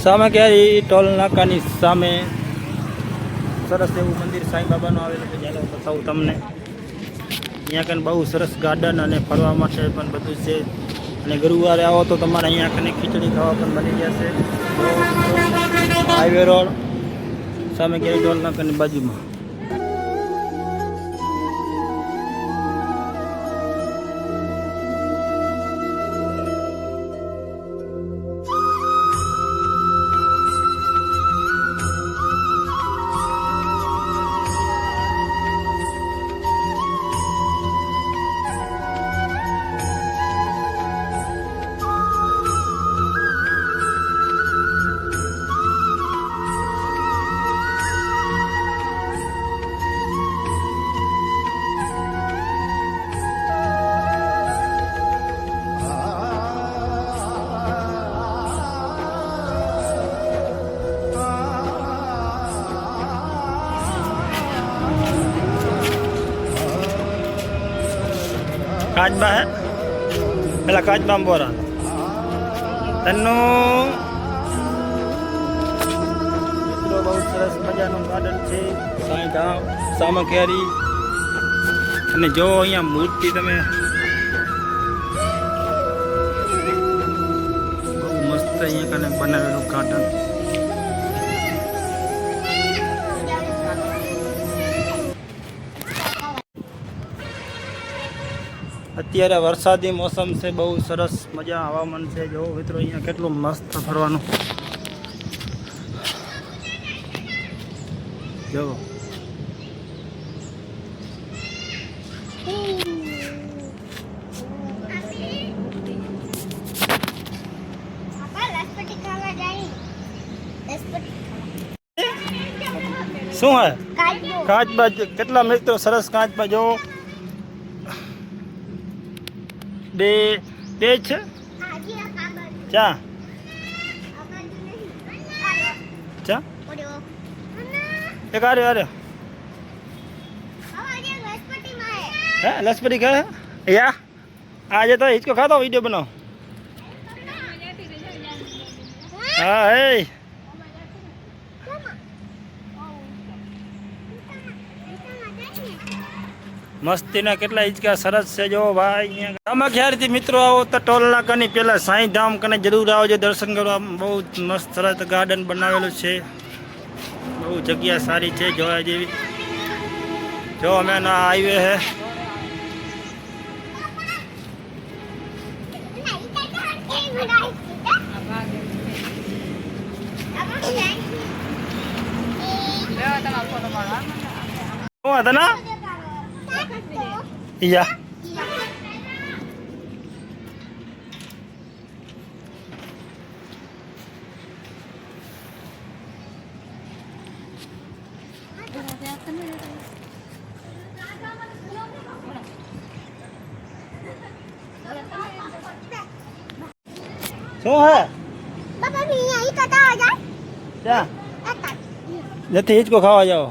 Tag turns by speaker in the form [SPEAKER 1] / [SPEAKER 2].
[SPEAKER 1] સામે ક્યારે ટોલ નાકાની સામે સરસ એવું મંદિર સાંઈ બાબાનું આવેલું છે. ચાલો બતાવું તમને. અહીંયા કને બહુ સરસ ગાર્ડન અને ફરવા માટે પણ બધું છે. અને ગુરુવારે આવો તો તમારે અહીંયા કને ખીચડી ખાવા પણ બની જશે. હાઈવે રોડ સામે ક્યારે ટોલ નાકાની બાજુમાં. કાચબા હે પેલા કાચબા બોરા તન્નું મિત્રો બહુ સરસ મજાનું ગાર્ડન છે. સાંઈ ધામ સામખિયારી અને જો અહીંયા મૂર્તિ તમે બહુ મસ્ત અહીંયા કને બનાવેલું ગાર્ડન. અત્યારે વરસાદી મોસમ છે. બહુ સરસ મજા હવામાન છે. જો મિત્રો અહીંયા કેટલું મસ્ત ફરવાનું. જો શું હે કાચબા કેટલા મિત્રો સરસ કાચબા. જો બે છે ચા ચા એક અરે હે લસપતિ का या आज तो इसको खाता वीडियो बनाओ. हाँ है મસ્તીના કેટલા હિંચકા સરસ છે. જો ભાઈ આમાં ક્યારેથી મિત્રો આવો તો ટોલ નાકાની પેલા સાંઈ ધામ કને જરૂર આવજો દર્શન કરવા. બહુ મસ્ત સરસ ગાર્ડન બનાવેલું છે. બહુ જગ્યા સારી છે જોવા જેવી. જો અમે ના હાઈવે હે શું હતા ના iya શું હે બાબા ભી અહીં કટા આ જા જા જતી હિચકો ખાવા જાઓ.